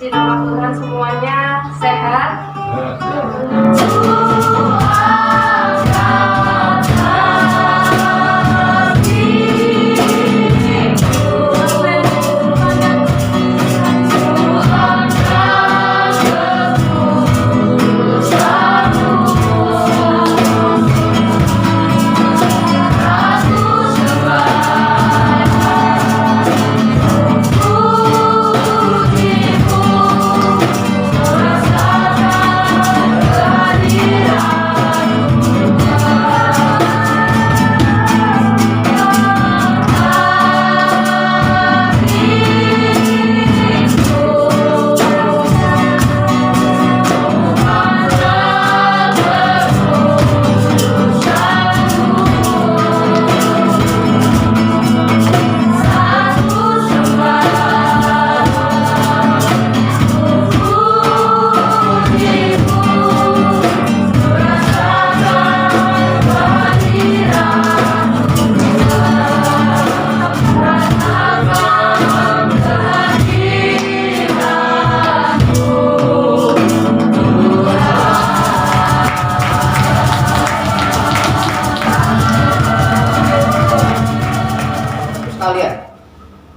Puji nama Tuhan semuanya sehat.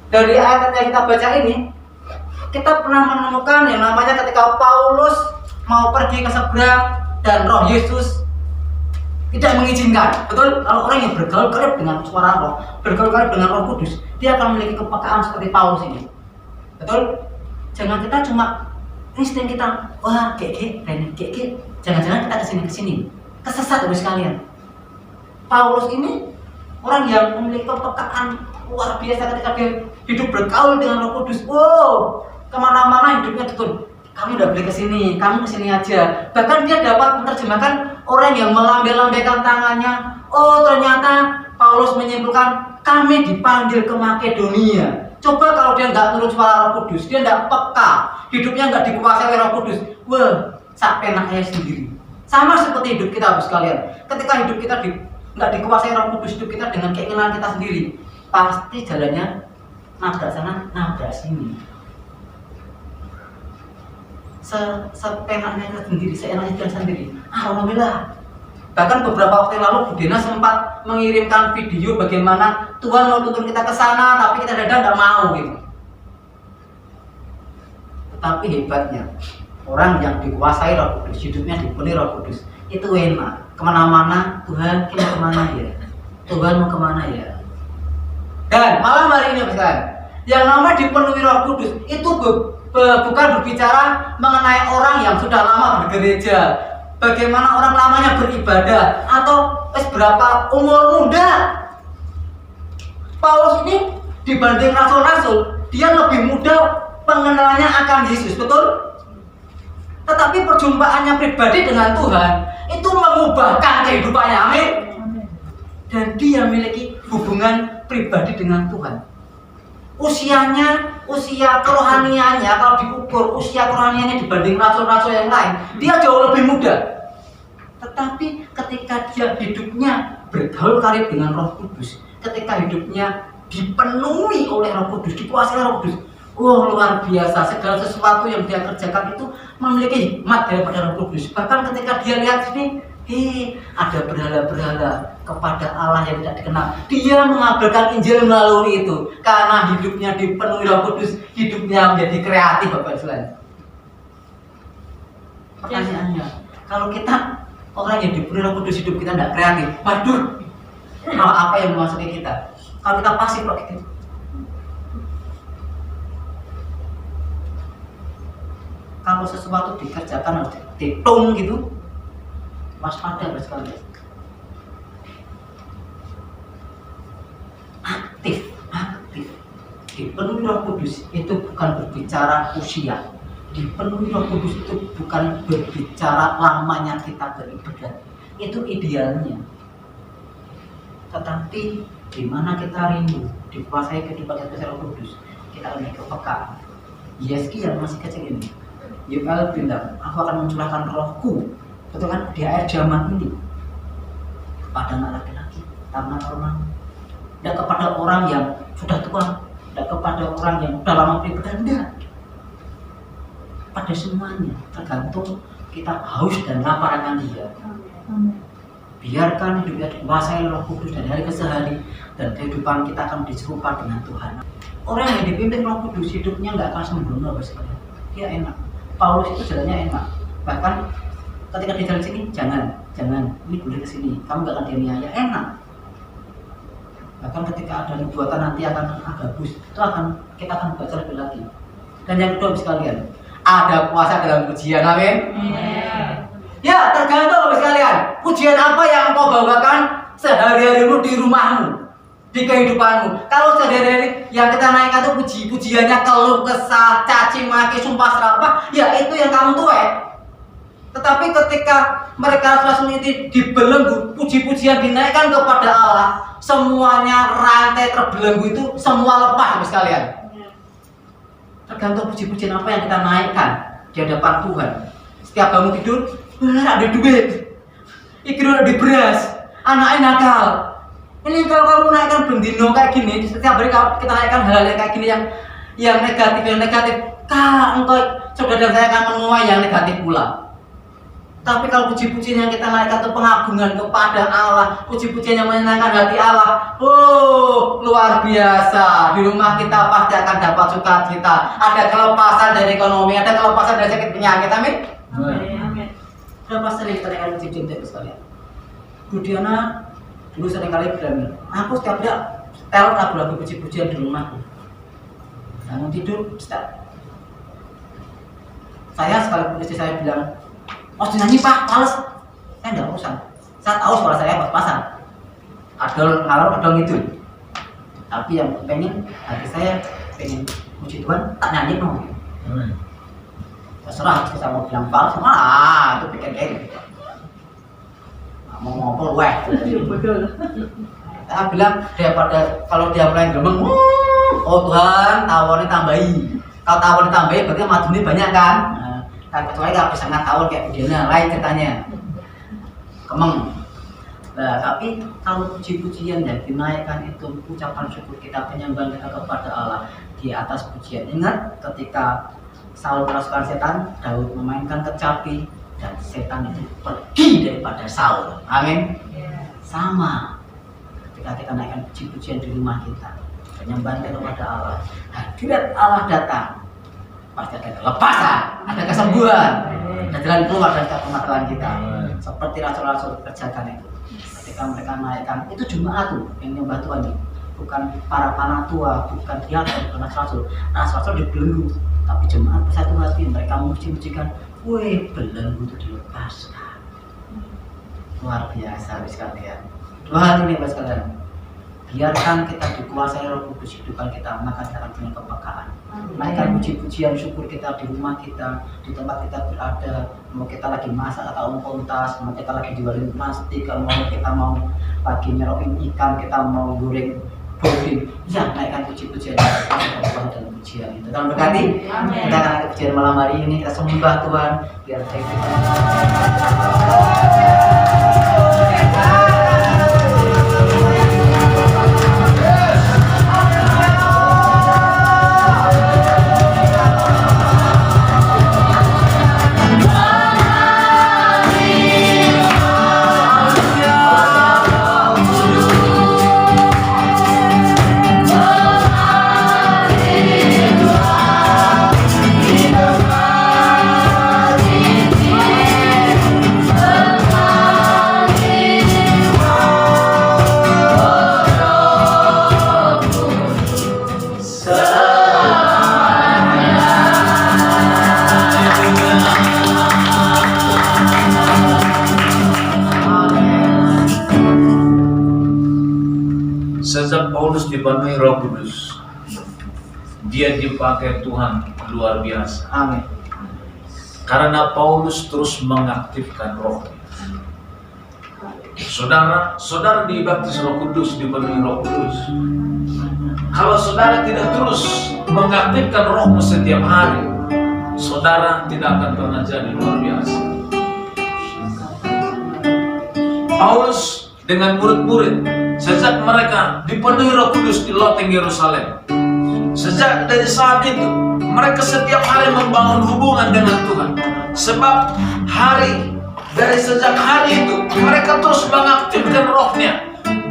Dari ayat yang kita baca ini, kita pernah menemukan yang namanya ketika Paulus mau pergi ke seberang dan Roh Yesus tidak mengizinkan. Betul? Kalau orang yang bergaul kerap dengan suara Roh, bergaul kerap dengan Roh Kudus, dia akan memiliki kepekaan seperti Paulus ini. Betul? Jangan kita cuma insting kita, wah gege, jangan-jangan kita kesini, kesesat habis kalian. Paulus ini orang yang memiliki kepekaan luar biasa ketika dia hidup bergaul dengan Roh Kudus. Wow, kemana-mana hidupnya tuntun. Kamu udah boleh kesini, kamu kesini aja. Bahkan dia dapat menerjemahkan orang yang melambai-lambaikan tangannya. Oh, ternyata Paulus menyimpulkan kami dipanggil ke Makedonia. Coba kalau dia nggak turut suara Roh Kudus, dia nggak peka, hidupnya nggak dikuasai oleh Roh Kudus. Wah, sak penaknya sendiri. Sama seperti hidup kita, Bapak sekalian. Ketika hidup kita nggak dikuasai Roh Kudus, hidup kita dengan keinginan kita sendiri, pasti jalannya nabrak sana, nabrak sini. Sepenaknya kita sendiri, seenaknya kita sendiri. Alhamdulillah. Bahkan beberapa waktu lalu Bu Dena sempat mengirimkan video bagaimana Tuhan mau tuntun kita ke sana, tapi kita dadang nggak mau gitu. Tetapi hebatnya orang yang dikuasai Roh Kudus, hidupnya dipenuhi Roh Kudus, itu enak. Kemana-mana, Tuhan kita kemana ya? Tuhan mau kemana ya? Dan malam hari ini misalkan, yang namanya dipenuhi Roh Kudus itu bukan berbicara mengenai orang yang sudah lama bergereja, bagaimana orang lamanya beribadah, atau berapa umur muda. Paulus ini dibanding rasul-rasul, dia lebih muda pengenalannya akan Yesus, betul? Tetapi perjumpaannya pribadi dengan Tuhan itu mengubahkan kehidupannya, amin. Dan dia memiliki hubungan pribadi dengan Tuhan. Usianya, usia kerohaniannya, kalau diukur usia kerohaniannya dibanding rasul-rasul yang lain, dia jauh lebih muda. Tetapi ketika dia hidupnya bergaul karib dengan Roh Kudus, ketika hidupnya dipenuhi oleh Roh Kudus, dikuasai Roh Kudus, luar biasa. Segala sesuatu yang dia kerjakan itu memiliki hikmat daripada Roh Kudus. Bahkan ketika dia lihat sini, ada berhala-berhala kepada Allah yang tidak dikenal, dia mengabarkan Injil melalui itu. Karena hidupnya dipenuhi Roh Kudus, hidupnya menjadi kreatif, Bapak Ibu. Pertanyaannya, kalau kita orang yang dipenuhi Roh Kudus, hidup kita tidak kreatif, waduh, hal apa yang memasuki kita? Kalau kita pasif kok gitu. Kalau sesuatu dikerjakan harus dihitung gitu, waspada sekali. Aktif. Dipenuhi Roh Kudus itu bukan berbicara usia. Dipenuhi Roh Kudus itu bukan berbicara lamanya kita beribadah. Itu idealnya. Tetapi di mana kita rindu dikuasai kehidupan kita Roh Kudus, kita akan kepekaan. Yeski yang masih kecil ini, Yoel bilang, aku akan mencurahkan Rohku, betul kan, di akhir zaman ini kepada anak laki-laki, anak orang, tidak kepada orang yang sudah tua, tidak kepada orang yang sudah lama beribadah, tidak. pada semuanya, tergantung kita haus dan lapar akan Dia. Biarkan hidupnya dikuasai oleh Roh Kudus dari hari ke hari, dan kehidupan kita akan diserupa dengan Tuhan. Orang yang dipimpin Roh Kudus hidupnya nggak akan sembrono, sekalian. Dia enak. Paulus itu jalannya enak. Bahkan ketika di jalan sini, jangan, ini boleh ke sini, kamu nggak akan dianiaya, enak. Bahkan ketika ada nubuatan nanti akan Agabus, itu kita akan baca lebih lagi. Dan yang kedua sekalian, ada puasa dalam pujian, amin. Ya, tergantung sekalian, pujian apa yang engkau bawakan sehari-harimu di rumahmu, di kehidupanmu. Kalau sehari-hari yang kita naikkan itu pujiannya keluh kesah, caci maki, sumpah serapah, ya itu yang kamu tuai. Tetapi ketika mereka langsung itu dibelenggu, puji-pujian dinaikkan kepada Allah, semuanya rantai terbelenggu itu semua lepas sekalian. Tergantung puji-pujian apa yang kita naikkan di hadapan Tuhan. Setiap bangun tidur, ada duit, ikhwan ada beras, anaknya nakal. Ini kalau kamu naikkan bendino kayak gini, setiap hari kita naikkan hal-hal yang kayak gini yang negatif, engkau saudara dan saya akan menuai yang negatif pula. Tapi kalau puji-pujian yang kita naikkan itu pengagungan kepada Allah, puji-pujian yang menyenangkan hati Allah, luar biasa. Di rumah kita pasti akan dapat sukacita. Ada kelepasan dari ekonomi, ada kelepasan dari sakit penyakit, amin. Berapa sering kita naikkan puji-pujian itu sekalian? Bu Diana dulu sering kali bilang, aku setiap hari setel lagu-lagu puji-pujian di rumahku. Bangun tidur, start. Saya sekali istri saya bilang, oh nyanyi Pak, males. Saya enggak urusan. Saya tahu suara saya pas-pasan. Adol gitu. Tapi yang pengen hati saya pengen puji Tuhan, tak nyanyi dong. Terserah saya mau bilang fals, itu bikin kayak gitu. Mau ngobrol weh. Saya bilang daripada kalau dia mulai gemeng, oh Tuhan tawarnya tambahi. Kalau tawarnya tambahi berarti madunya banyak kan? Kecuali nggak bisa ngatawar kayak begini, lain ceritanya. Kemeng. Nah, tapi kalau puji-pujian yang dinaikkan itu ucapan syukur kita, penyembahan kita kepada Allah di atas pujian. Ingat ketika Saul merasukan setan, Daud memainkan kecapi dan setan itu pergi daripada Saul. Amin. Sama ketika kita naikkan puji-pujian di rumah kita, penyembahan kita kepada Allah, hadirat Allah datang, pasti ada kelepasan, ada kesembuhan, ada jalan keluar dari permasalahan kita. Seperti rasul-rasul kerjakan itu. Ketika mereka naikkan, itu jemaat tuh yang nyembah Tuhan, bukan para panatua, bukan diakon, bukan rasul. Rasul dibelenggu, tapi jemaat bersatu hati, mereka memuji-mujikan, wih belenggu itu dilepaskan. Luar biasa sekalian. Dua hal ini sekalian. Biarkan kita dikuasai Roh Kudus hidupan kita, maka kita akan punya kepekaan. Naikkan puji-pujian syukur kita di rumah kita, di tempat kita berada. Mau kita lagi masak atau untas, mau kita lagi jualin plastik, mau kita mau lagi nyerokin ikan, kita mau goreng daging, ya naikkan puji-pujian kita dalam pujian itu. Tuhan berkati. Kita akan naik pujian malam hari ini, kita sembah Tuhan biar kita. Sejak Paulus dipenuhi Roh Kudus, dia dipakai Tuhan luar biasa. Amin. Karena Paulus terus mengaktifkan Roh. Saudara dibaptis Roh Kudus, dipenuhi Roh Kudus. Kalau saudara tidak terus mengaktifkan Rohmu setiap hari, saudara tidak akan pernah jadi luar biasa. Paulus dengan murid-murid, sejak mereka dipenuhi Roh Kudus di loteng Yerusalem, sejak dari saat itu Mereka setiap hari membangun hubungan dengan Tuhan. Sebab dari sejak hari itu mereka terus mengaktifkan rohnya,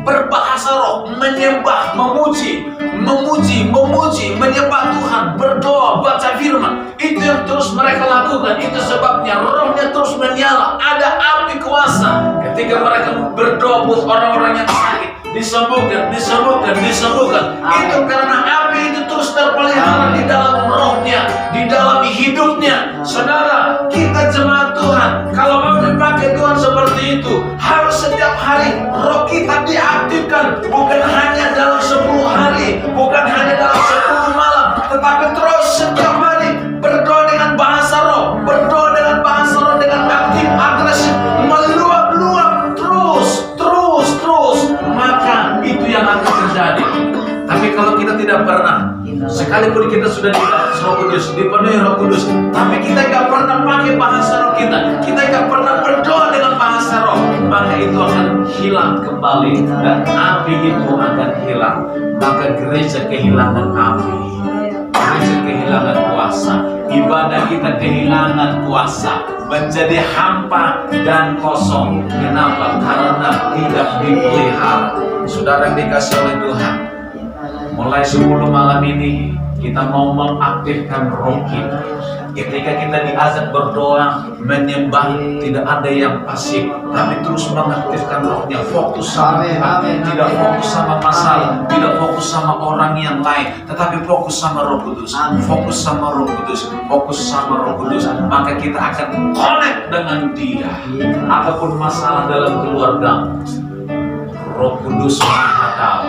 berbahasa roh, menyembah, memuji, menyembah Tuhan, berdoa, baca firman. Itu yang terus mereka lakukan. Itu sebabnya rohnya terus menyala. Ada api kuasa ketika mereka berdoa buat orang-orang yang sakit, disembuhkan. Itu karena api itu terus terpelihara di dalam rohnya, di dalam hidupnya. Saudara, kita jemaat Tuhan, kalau mau dipakai Tuhan seperti itu, harus setiap hari roh kita diaktifkan. Bukan hanya dalam 10 hari, bukan hanya dalam 10 malam, tetapi terus setiap hari berdoa dengan bahasa roh, dengan aktif, agresif, meluap-luap, terus, maka itu yang akan terjadi. Tapi kalau kita tidak pernah, sekalipun kita sudah dibaptis Roh Kudus, dipenuhi Roh Kudus, tapi kita gak pernah pakai bahasa roh kita gak pernah berdoa dengan bahasa roh, maka itu akan hilang kembali dan api itu akan hilang. Maka gereja kehilangan api, gereja kehilangan kuasa, ibadah kita kehilangan kuasa, menjadi hampa dan kosong. Kenapa? Karena tidak dipelihara. Saudara yang dikasih oleh Tuhan, mulai 10 malam ini kita mau mengaktifkan roh kita. Ketika kita diajak berdoa, menyembah, tidak ada yang pasif, tapi terus mengaktifkan rohnya, fokus sama Tuhan, tidak fokus sama masalah, tidak fokus sama orang yang lain, tetapi fokus sama Roh Kudus, fokus sama Roh Kudus, maka kita akan connect dengan Dia. Apapun masalah dalam keluarga, Roh Kudus Maha Tahu.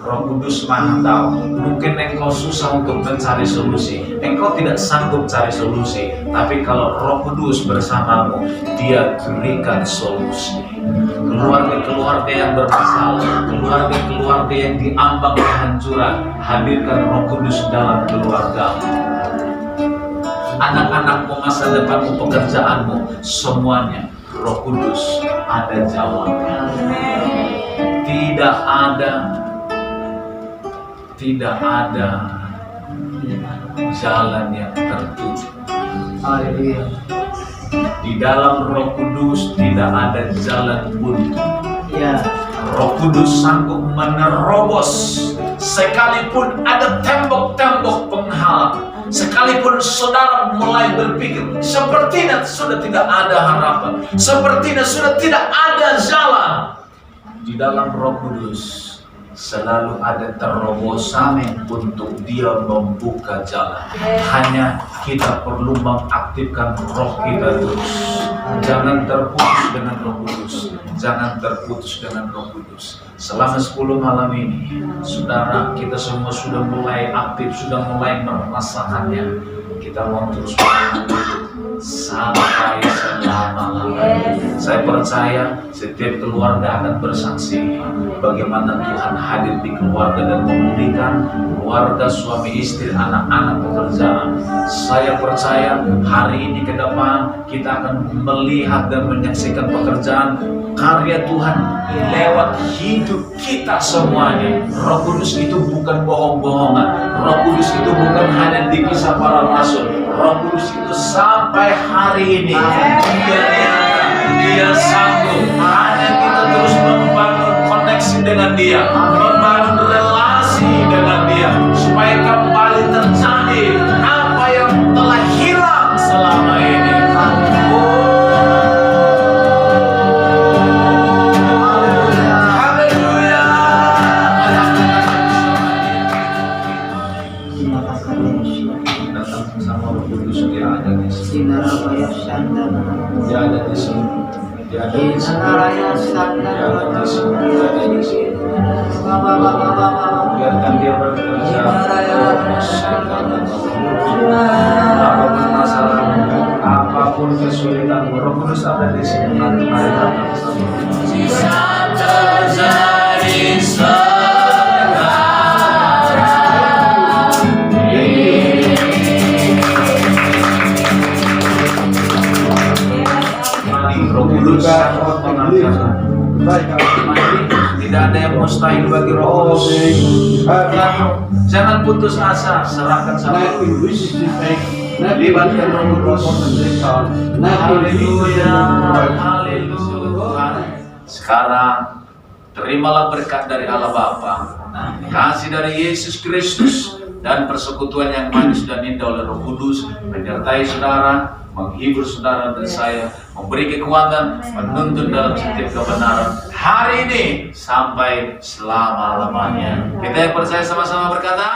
Roh Kudus Maha Tahu. Mungkin engkau susah untuk mencari solusi, engkau tidak sanggup cari solusi, tapi kalau Roh Kudus bersamamu, Dia berikan solusi. Keluarga-keluarga yang bermasalah, keluarga-keluarga yang diambang kehancuran, hadirkan Roh Kudus dalam keluargamu. Anak-anakmu, masa depanmu, pekerjaanmu, semuanya Roh Kudus ada jawaban. Tidak ada jalan yang tertutup. Di dalam Roh Kudus tidak ada jalan buntu. Roh Kudus sanggup menerobos sekalipun ada tembok-tembok penghalang. Sekalipun saudara mulai berpikir sepertinya sudah tidak ada harapan, sepertinya sudah tidak ada jalan, di dalam Roh Kudus selalu ada terobosan untuk Dia membuka jalan. Hanya kita perlu mengaktifkan roh kita terus. Jangan terputus dengan Roh Kudus. Jangan terputus dengan Roh Kudus. Selama 10 malam ini, saudara, kita semua sudah mulai aktif, sudah mulai merasakannya. Kita mau terus sampai selama-lamanya. Saya percaya setiap keluarga akan bersaksi bagaimana Tuhan hadir di keluarga dan memulihkan keluarga, suami istri, anak-anak, pekerjaan. Saya percaya hari ini ke depan kita akan melihat dan menyaksikan pekerjaan karya Tuhan lewat hidup kita semuanya. Roh Kudus itu bukan bohong-bohongan. Roh Kudus itu bukan hanya di kisah para rasul. Roh Kudus itu sampai hari ini Dia nyata, Dia sanggup. Hanya kita terus membangun koneksi dengan Dia, membangun relasi dengan Dia, supaya kembali terjadi apa yang telah hilang selama ini. Dia ada di sini. Biarkan Dia bekerja. Apapun masalahmu, apapun kesulitanmu, Roh Kudus ada di sini. Mari datang bersama. Terjadi Roh Kudus sangat mengangkat. Tidak ada yang yang mustahil bagi Roh Kudus. Jangan putus asa, serahkan sama Roh Kudus. Libatkan Roh Kudus. Haleluya, haleluya. Sekarang terimalah berkat dari Allah Bapa, kasih dari Yesus Kristus, dan persekutuan yang manis dan indah oleh Roh Kudus menyertai saudara, menghibur saudara dan saya, memberi kekuatan, menuntun dalam setiap kebenaran hari ini sampai selama-lamanya. Kita yang percaya sama-sama berkata,